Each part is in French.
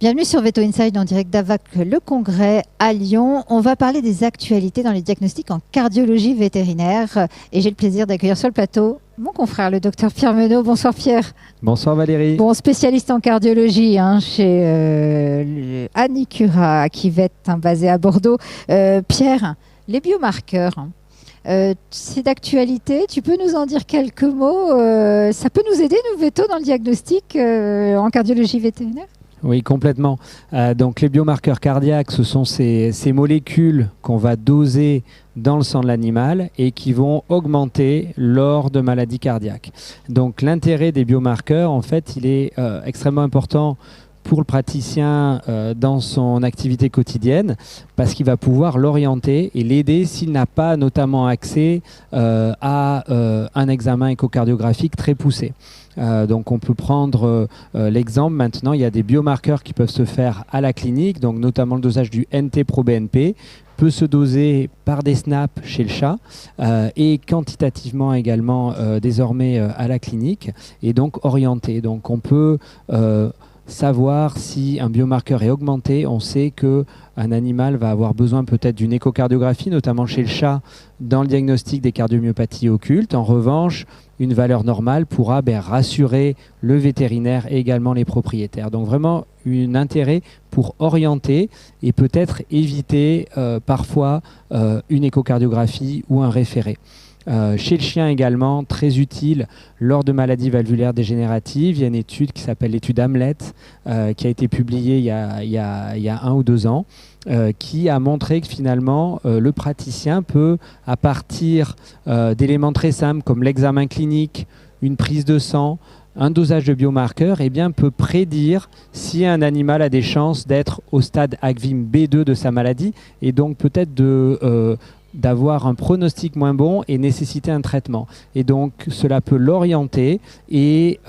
Bienvenue sur Veto Inside en direct d'AVAC, le congrès à Lyon. On va parler des actualités dans les diagnostics en cardiologie vétérinaire. Et j'ai le plaisir d'accueillir sur le plateau mon confrère, le docteur Pierre Menot. Bonsoir Pierre. Bonsoir Valérie. Bon, spécialiste en cardiologie chez Anicura, qui va être basé à Bordeaux. Pierre, les biomarqueurs, c'est d'actualité. Tu peux nous en dire quelques mots? Ça peut nous aider, nous, Veto, dans le diagnostic en cardiologie vétérinaire? Oui, complètement. Donc les biomarqueurs cardiaques, ce sont ces molécules qu'on va doser dans le sang de l'animal et qui vont augmenter lors de maladies cardiaques. Donc l'intérêt des biomarqueurs, en fait, il est extrêmement important pour le praticien dans son activité quotidienne, parce qu'il va pouvoir l'orienter et l'aider s'il n'a pas notamment accès à un examen échocardiographique très poussé. Donc on peut prendre l'exemple maintenant, il y a des biomarqueurs qui peuvent se faire à la clinique, donc notamment le dosage du NT-proBNP peut se doser par des snaps chez le chat et quantitativement également désormais à la clinique, et donc orienter. Donc on peut savoir si un biomarqueur est augmenté. On sait qu'un animal va avoir besoin peut-être d'une échocardiographie, notamment chez le chat, dans le diagnostic des cardiomyopathies occultes. En revanche, une valeur normale pourra rassurer le vétérinaire et également les propriétaires. Donc vraiment un intérêt pour orienter et peut-être éviter parfois une échocardiographie ou un référé. Chez le chien également, très utile lors de maladies valvulaires dégénératives. Il y a une étude qui s'appelle l'étude Hamlet, qui a été publiée il y a 1 ou 2 ans, qui a montré que finalement le praticien peut, à partir d'éléments très simples comme l'examen clinique, une prise de sang, un dosage de biomarqueurs, peut prédire si un animal a des chances d'être au stade ACVIM B2 de sa maladie, et donc peut-être d'avoir un pronostic moins bon et nécessiter un traitement. Et donc cela peut l'orienter et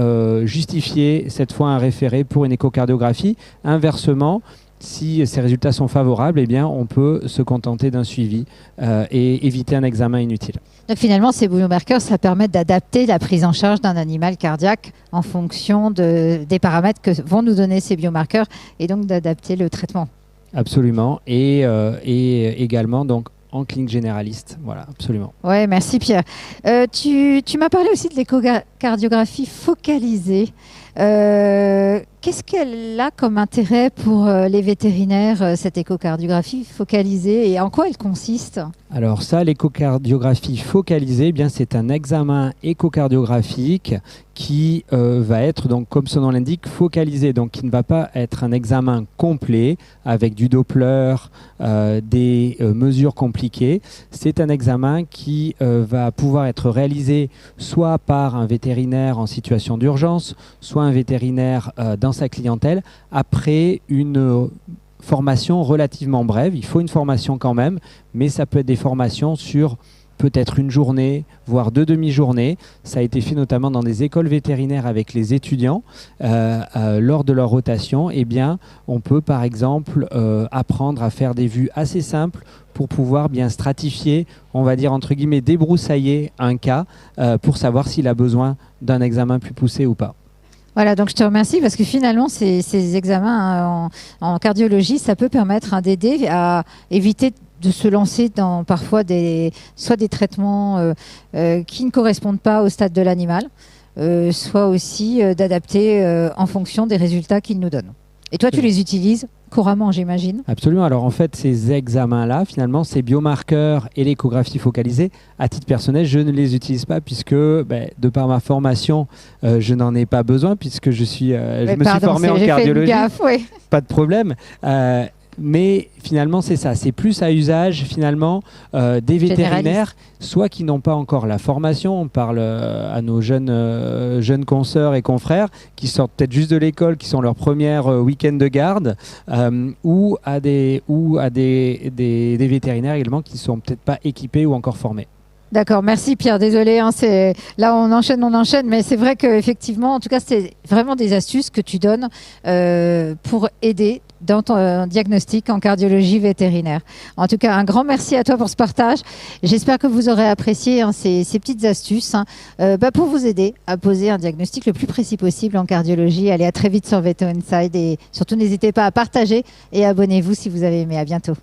justifier cette fois un référé pour une échocardiographie. Inversement, si ces résultats sont favorables, on peut se contenter d'un suivi et éviter un examen inutile. Donc finalement, ces biomarqueurs, ça permet d'adapter la prise en charge d'un animal cardiaque en fonction des paramètres que vont nous donner ces biomarqueurs, et donc d'adapter le traitement. Absolument. Et également donc en clinique généraliste. Voilà, absolument. Ouais, merci Pierre. Tu m'as parlé aussi de l'échocardiographie focalisée. Qu'est-ce qu'elle a comme intérêt pour les vétérinaires, cette échocardiographie focalisée, et en quoi elle consiste? Alors ça, l'échocardiographie focalisée, c'est un examen échocardiographique qui va être, donc, comme son nom l'indique, focalisé, donc qui ne va pas être un examen complet avec du Doppler, des mesures compliquées. C'est un examen qui va pouvoir être réalisé soit par un vétérinaire en situation d'urgence, soit un vétérinaire dans sa clientèle, après une formation relativement brève. Il faut une formation quand même, mais ça peut être des formations sur peut-être une journée, voire 2 demi-journées. Ça a été fait notamment dans des écoles vétérinaires avec les étudiants lors de leur rotation. On peut par exemple apprendre à faire des vues assez simples pour pouvoir stratifier, on va dire entre guillemets débroussailler un cas pour savoir s'il a besoin d'un examen plus poussé ou pas. Voilà, donc je te remercie, parce que finalement, ces examens en cardiologie, ça peut permettre d'aider à éviter de se lancer dans parfois soit des traitements qui ne correspondent pas au stade de l'animal, soit aussi d'adapter en fonction des résultats qu'ils nous donnent. Et toi, tu les utilises couramment, j'imagine? Absolument. Alors en fait, ces examens-là, finalement, ces biomarqueurs et l'échographie focalisée, à titre personnel, je ne les utilise pas puisque, de par ma formation, je n'en ai pas besoin puisque je me suis formé en cardiologie. Pas de problème. Mais finalement, c'est ça. C'est plus à usage finalement des vétérinaires, soit qui n'ont pas encore la formation. On parle à nos jeunes consoeurs et confrères qui sortent peut-être juste de l'école, qui sont leur première week-end de garde, ou à des vétérinaires également qui ne sont peut-être pas équipés ou encore formés. D'accord, merci Pierre, désolé, là on enchaîne, mais c'est vrai qu'effectivement, en tout cas, c'est vraiment des astuces que tu donnes pour aider dans ton diagnostic en cardiologie vétérinaire. En tout cas, un grand merci à toi pour ce partage. J'espère que vous aurez apprécié ces petites astuces pour vous aider à poser un diagnostic le plus précis possible en cardiologie. Allez, à très vite sur Veto Inside et surtout n'hésitez pas à partager et abonnez-vous si vous avez aimé. À bientôt.